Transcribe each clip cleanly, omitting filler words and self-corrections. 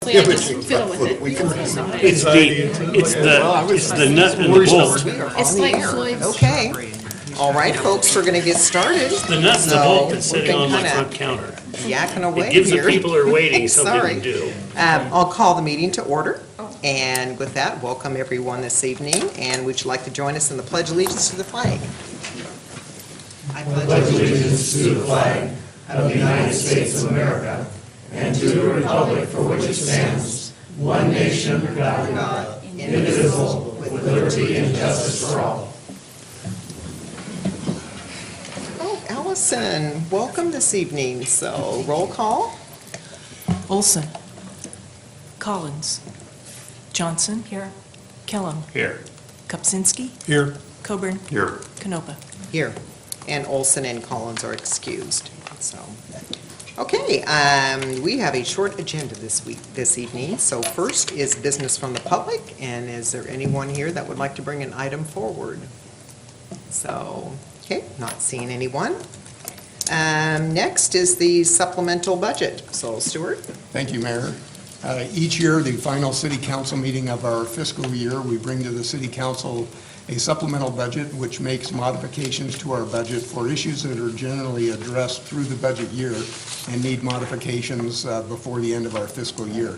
So yeah, just fiddle with it. It's the nut and the bolt. It's like Floyd's. Okay. All right, folks, we're going to get started. The nut and the bolt that's sitting on my front counter. Yakking away It gives the here. people who are waiting something Sorry. to do. I'll call the meeting to order. And with that, welcome everyone this evening. And would you like to join us in the Pledge of Allegiance to the flag? I pledge allegiance to the flag of the United States of America and to the republic for which it stands, one nation, under God, indivisible, with liberty and justice for all. Oh, Allison, welcome this evening. So, roll call. Olson. Collins. Johnson. Here. Kellum. Here. Kopsinski. Here. Coburn. Here. Canopa. Here. And Olson and Collins are excused. So, okay, we have a short agenda this evening. So first is business from the public, and is there anyone here that would like to bring an item forward? So, okay, not seeing anyone. Next is the supplemental budget. So, Stuart? Thank you, Mayor. Each year, the final city council meeting of our fiscal year, we bring to the city council a supplemental budget which makes modifications to our budget for issues that are generally addressed through the budget year and need modifications before the end of our fiscal year.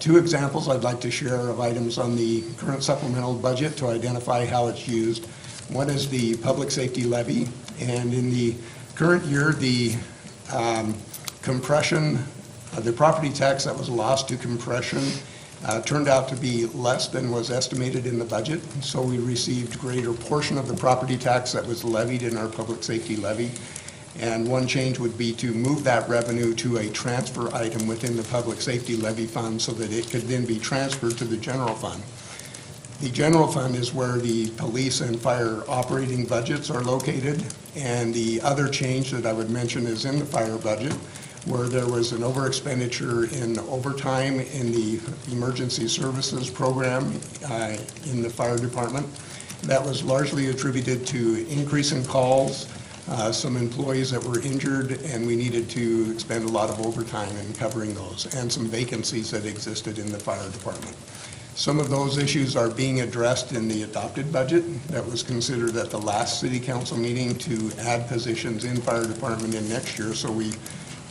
Two examples I'd like to share of items on the current supplemental budget to identify how it's used. One is the public safety levy, and in the current year, the compression, the property tax that was lost to compression turned out to be less than was estimated in the budget, so we received greater portion of the property tax that was levied in our public safety levy. And one change would be to move that revenue to a transfer item within the public safety levy fund so that it could then be transferred to the general fund. The general fund is where the police and fire operating budgets are located, and the other change that I would mention is in the fire budget, where there was an over-expenditure in overtime in the emergency services program in the fire department. That was largely attributed to increase in calls, some employees that were injured, and we needed to expend a lot of overtime in covering those, and some vacancies that existed in the fire department. Some of those issues are being addressed in the adopted budget that was considered at the last city council meeting to add positions in fire department in next year, so we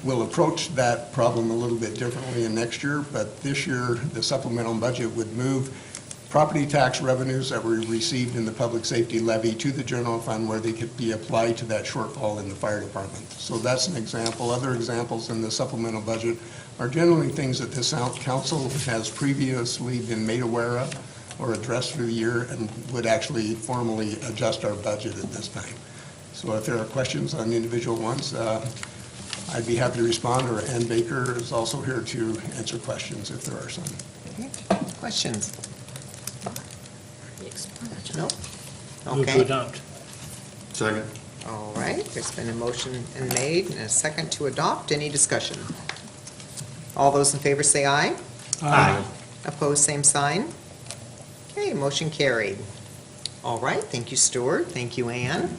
will approach that problem a little bit differently in next year, but this year the supplemental budget would move property tax revenues that were received in the public safety levy to the general fund where they could be applied to that shortfall in the fire department. So that's an example. Other examples in the supplemental budget are generally things that this council has previously been made aware of or addressed through the year and would actually formally adjust our budget at this time. So if there are questions on individual ones, I'd be happy to respond, or Ann Baker is also here to answer questions if there are some. Okay. Questions? No? Move to Okay. adopt. Second. All right, there's been a motion made and a second to adopt. Any discussion? All those in favor say aye. Aye. Opposed, same sign. Okay, motion carried. All right, thank you, Stuart. Thank you, Ann.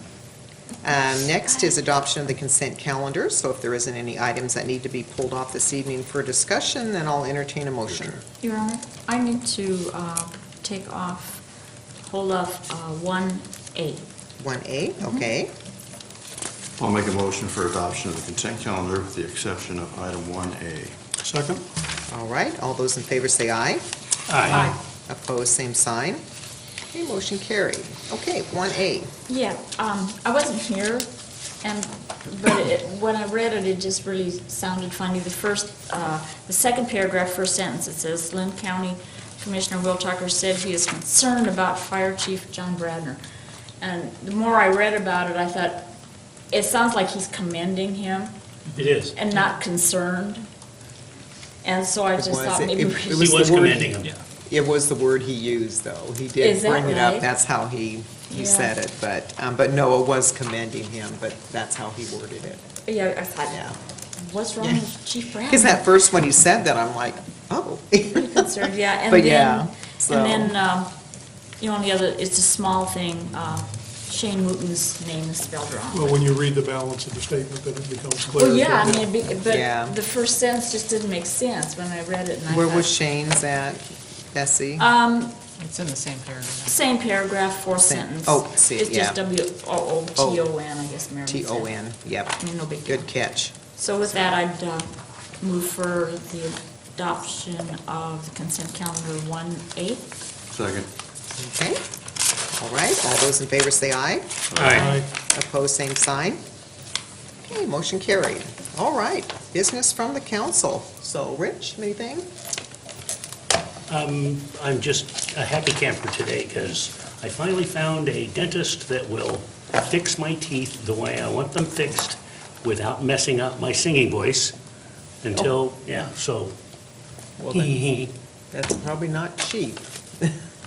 Next is adoption of the consent calendar. So if there isn't any items that need to be pulled off this evening for discussion, then I'll entertain a motion. Your Honor, I need to hold off 1A. 1A, okay. I'll make a motion for adoption of the consent calendar with the exception of item 1A. Second. All right, all those in favor say aye. Aye. Opposed, same sign. Okay, motion carried. Okay, 1A. Yeah, I wasn't here, but when I read it, it just really sounded funny. The second paragraph, first sentence, it says, Lynn County Commissioner Will Tucker said he is concerned about Fire Chief John Bradner. And the more I read about it, I thought, it sounds like he's commending him It is. and not concerned. And so I just thought maybe we It was He was the word- commending him. It was the word he used, though. He did Is that bring it up. right? That's how he Yeah. said it. But no, it was commending him, but that's how he worded it. Yeah, I thought, Yeah. what's wrong with Chief Bradner? Because at first when he said that, I'm like, oh. Pretty concerned, yeah. But yeah, so- And then, the other, it's a small thing, Shane Wooten's name is spelled wrong. Well, when you read the balance of the statement, then it becomes clear. Well, yeah, I mean, Yeah. but the first sentence just didn't make sense when I read it, and I thought. Where was Shane's at, Bessie? It's in the same paragraph. Same paragraph, fourth Same- sentence. oh, see, It's just yeah. W-O-O-T-O-N, I guess Mary said. T-O-N, yep. No big deal. Good catch. So with that, I'd move for the adoption of the consent calendar 1A. Second. Okay, all right, all those in favor say aye. Aye. Opposed, same sign. Okay, motion carried. All right, business from the council. So, Rich, anything? I'm just a happy camper today because I finally found a dentist that will fix my teeth the way I want them fixed without messing up my singing voice until, yeah, so, Well, then, that's probably not cheap.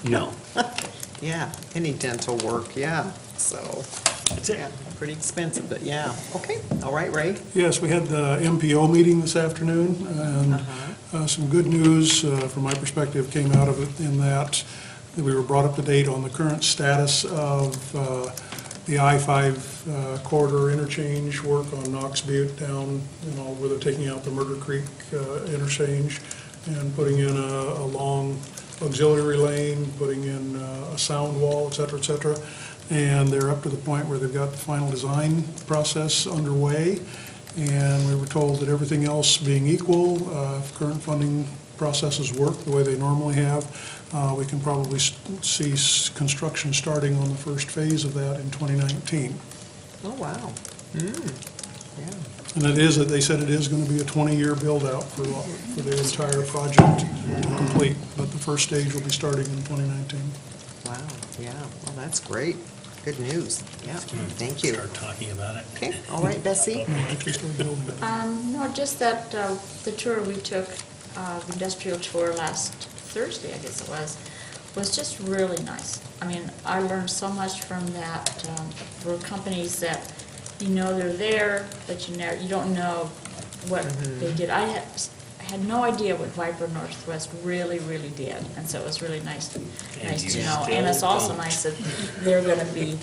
no. Yeah, any dental work, yeah, so, That's it. yeah, pretty expensive, but yeah. Okay, all right, Ray? Yes, we had the MPO meeting this afternoon, and some good news from my perspective came out of it in that we were brought up to date on the current status of the I-5 corridor interchange work on Knox Butte down, where they're taking out the Murder Creek interchange and putting in a long auxiliary lane, putting in a sound wall, et cetera, and they're up to the point where they've got the final design process underway, and we were told that everything else being equal, if current funding processes work the way they normally have, we can probably see construction starting on the first phase of that in 2019. Oh, wow. Yeah. And they said it is going to be a 20-year build-out for the entire project to complete, but the first stage will be starting in 2019. Wow, yeah, well, that's great. Good news. Yeah, thank you. Start talking about it. Okay, all right, Bessie? Actually start building it. No, just that the tour we took, the industrial tour last Thursday, I guess it was just really nice. I mean, I learned so much from that. There were companies that they're there, but you don't know what they did. I had no idea what Viper Northwest really did, and so it was really nice to you know. And it's still also don't. nice that they're going to be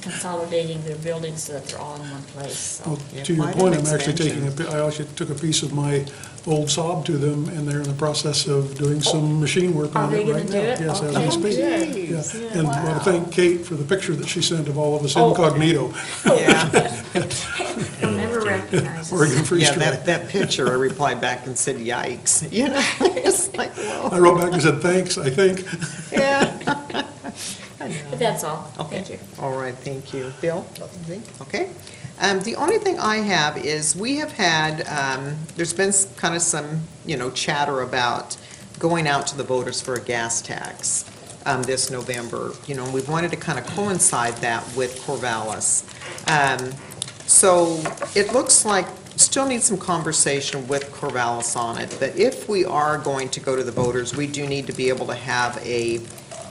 consolidating their buildings so that they're all in one place. So. Well, Yeah, to your quite point, an I'm actually expansion. I actually took a piece of my old Saab to them, and they're in the process of doing some machine work Are on they it gonna right do now. it? Yes, as Okay, we speak. good. Yeah. And I want to thank Kate for the picture that she sent of all of us incognito. Yeah, They'll never recognize us. Oregon Free yeah, State. that picture, I replied back and said, yikes, it's like, I whoa. wrote back and said, thanks, I think. Yeah. But that's all. Okay. Thank you. All right, thank you. Bill? Anything? Okay. The only thing I have is we have had, there's been kind of some, chatter about going out to the voters for a gas tax this November. And we wanted to kind of coincide that with Corvallis. So it looks like still need some conversation with Corvallis on it, but if we are going to go to the voters, we do need to be able to have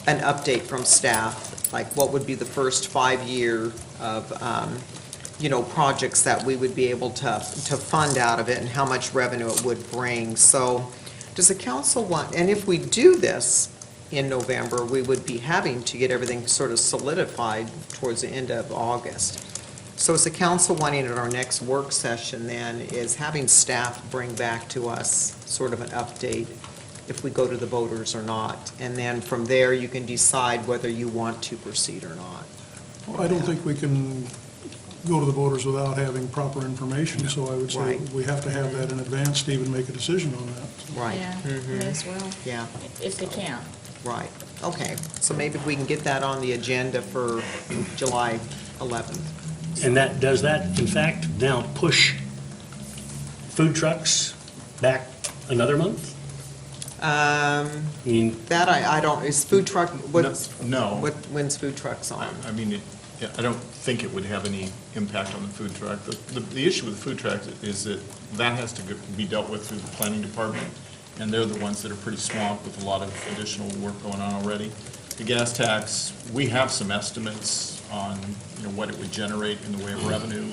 an update from staff, like what would be the first 5 year of, projects that we would be able to fund out of it and how much revenue it would bring. So does the council want, and if we do this in November, we would be having to get everything sort of solidified towards the end of August. So is the council wanting at our next work session then is having staff bring back to us sort of an update if we go to the voters or not? And then from there, you can decide whether you want to proceed or not. Well, I don't think we can go to the voters without having proper information, so I would say Right. we have to have that in advance to even make a decision on that. Right. Yeah, may as well, Yeah, if they can. right. Okay, so maybe we can get that on the agenda for July 11th. And does that, in fact, now push food trucks back another month? I mean, That I don't, is food truck, No. when's food trucks on? I mean, I don't think it would have any impact on the food truck. The issue with the food truck is that has to be dealt with through the planning department, and they're the ones that are pretty swamped with a lot of additional work going on already. The gas tax, we have some estimates on, what it would generate in the way of revenue,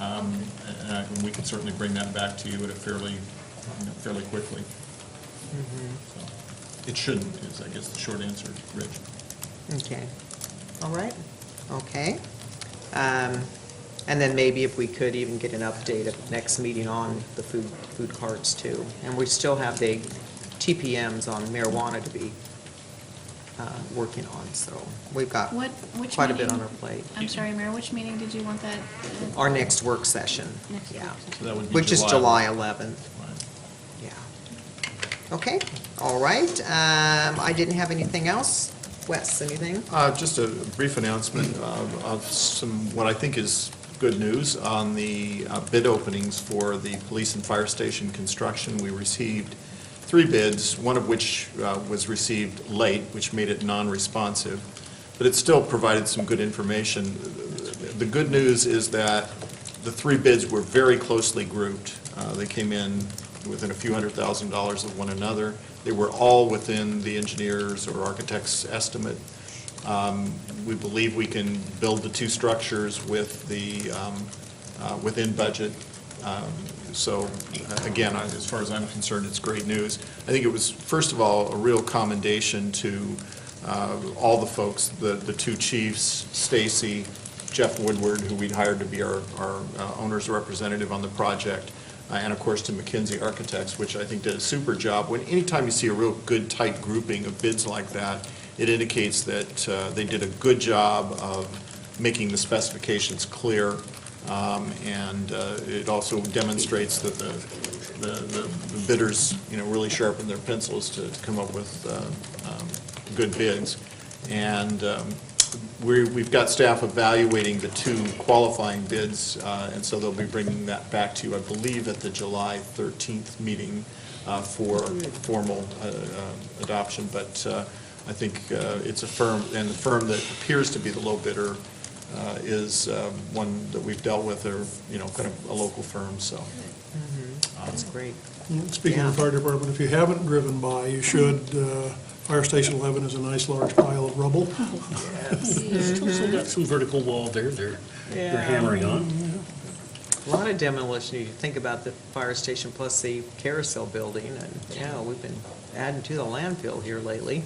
and we can certainly bring that back to you at a fairly quickly. So, it shouldn't, is I guess the short answer, Rich. Okay, all right. Okay. And then maybe if we could even get an update at next meeting on the food carts too. And we still have the TPMs on marijuana to be working on, so we've got Which quite a bit meeting? on our plate. I'm sorry, Mayor, which meeting did you want that? Our next work session, Next yeah, work session. So that would be which is July July 11th, yeah. Okay, all right. I didn't have anything else. Wes, anything? Just a brief announcement of some, what I think is good news on the bid openings for the police and fire station construction. We received 3 bids, one of which was received late, which made it non-responsive, but it still provided some good information. The good news is that the 3 bids were very closely grouped. They came in within a few $100,000 of one another. They were all within the engineer's or architect's estimate. We believe we can build the 2 structures with the, within budget. So, again, as far as I'm concerned, it's great news. I think it was, first of all, a real commendation to all the folks, the 2 chiefs, Stacy, Jeff Woodward, who we'd hired to be our owner's representative on the project, and of course to McKinsey Architects, which I think did a super job. Anytime you see a real good, tight grouping of bids like that, it indicates that they did a good job of making the specifications clear, and it also demonstrates that the bidders, really sharpened their pencils to come up with good bids. And we've got staff evaluating the 2 qualifying bids, and so they'll be bringing that back to you, I believe, at the July 13th meeting for formal adoption. But I think it's a firm, and the firm that appears to be the low bidder is one that we've dealt with, or kind of a local firm. So That's great. Speaking of the fire department, if you haven't driven by, you should. Fire Station 11 is a nice large pile of rubble. Still got some vertical wall there they're hammering on. A lot of demolition. You think about the fire station plus the carousel building, and we've been adding to the landfill here lately.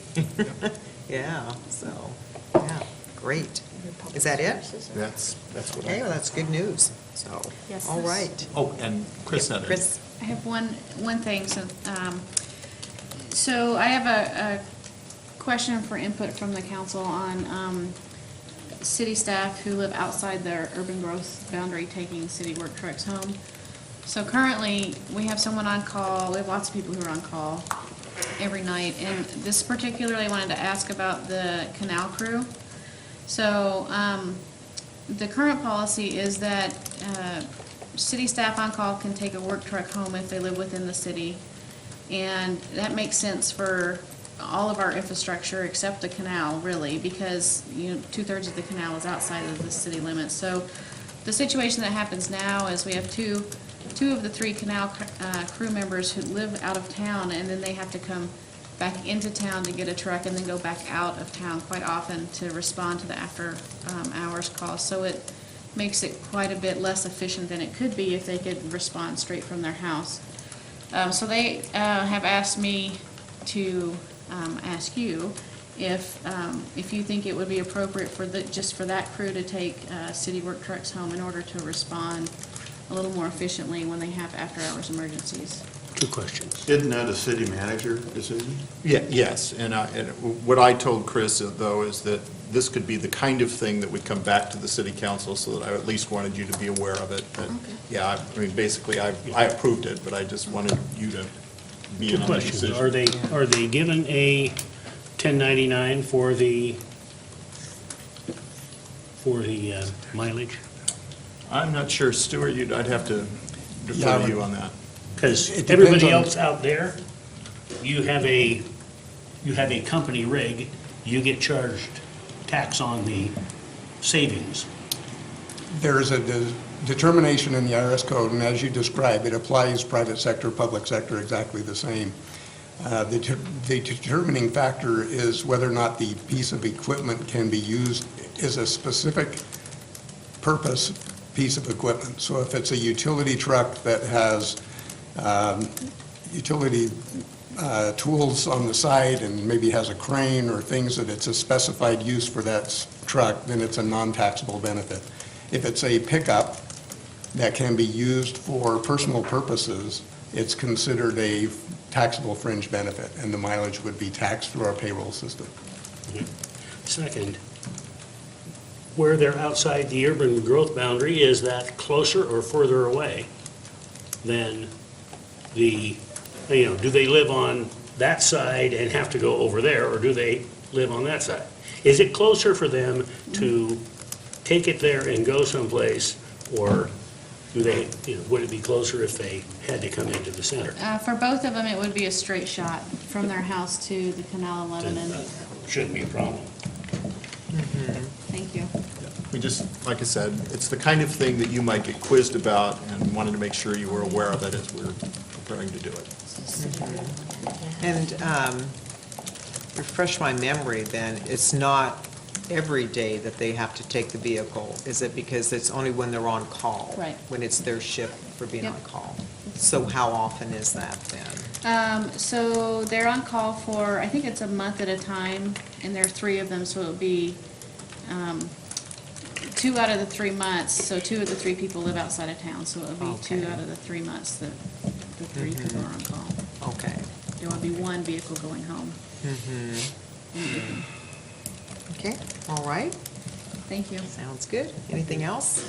Yeah, so, great. Is that it? that's what Okay, well, that's good news, so, Yes, all yes. right. Oh, and Chris had Chris? I have one thing, so I have a question for input from the council on city staff who live outside their urban growth boundary taking city work trucks home. So currently, we have someone on call, we have lots of people who are on call every night, and this particularly wanted to ask about the canal crew. So, the current policy is that city staff on call can take a work truck home if they live within the city. And that makes sense for all of our infrastructure except the canal, really, because 2/3 of the canal is outside of the city limits. So the situation that happens now is we have two of the 3 canal crew members who live out of town, and then they have to come back into town to get a truck and then go back out of town quite often to respond to the after hours calls. So it makes it quite a bit less efficient than it could be if they could respond straight from their house. So they have asked me to ask you if you think it would be appropriate for just for that crew to take city work trucks home in order to respond a little more efficiently when they have after-hours emergencies. 2 questions. Isn't that a city manager decision? Yes, and what I told Chris, though, is that this could be the kind of thing that would come back to the city council, so that I at least wanted you to be aware of it. But, yeah, I mean, basically, I approved it, but I just wanted you to be 2 in on the questions. decision. Are they given a 1099 for the mileage? I'm not sure, Stuart, I'd have to defer Yeah, to you on that. Because It depends everybody on- else out there, you have a company rig, you get charged tax on the savings. There is a determination in the IRS code, and as you described, it applies private sector, public sector, exactly the same. The determining factor is whether or not the piece of equipment can be used as a specific purpose piece of equipment. So if it's a utility truck that has utility tools on the side and maybe has a crane or things that it's a specified use for that truck, then it's a non-taxable benefit. If it's a pickup that can be used for personal purposes, it's considered a taxable fringe benefit, and the mileage would be taxed through our payroll system. Second, where they're outside the urban growth boundary, is that closer or further away than the, do they live on that side and have to go over there, or do they live on that side? Is it closer for them to take it there and go someplace, or do they, would it be closer if they had to come into the center? For both of them, it would be a straight shot from their house to the Canal 11, Then, and, shouldn't be a problem. thank you. We just, like I said, it's the kind of thing that you might get quizzed about, and wanted to make sure you were aware of it as we're preparing to do it. And refresh my memory then, it's not every day that they have to take the vehicle, is it? Because it's only when they're on call? Right. When it's their shift for being Yep. on call? So how often is that then? So they're on call for, I think it's a month at a time, and there are 3 of them, so it would be 2 out of the 3 months, so 2 of the 3 people live outside of town, so it would be 2 Okay. out of the 3 months that the 3 people are on call. Okay. There would be 1 vehicle going home. Okay, all right, Thank you. sounds good. Anything else?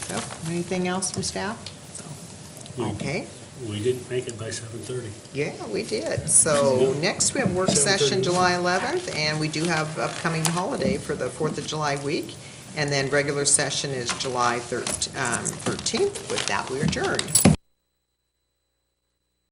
Nope. Anything else from staff? Okay. We didn't make it by 7:30. Yeah, we did. So next we have work session 7:30. July 11th, and we do have upcoming holiday for the 4th of July week. And then regular session is July 13th. With that, we adjourn.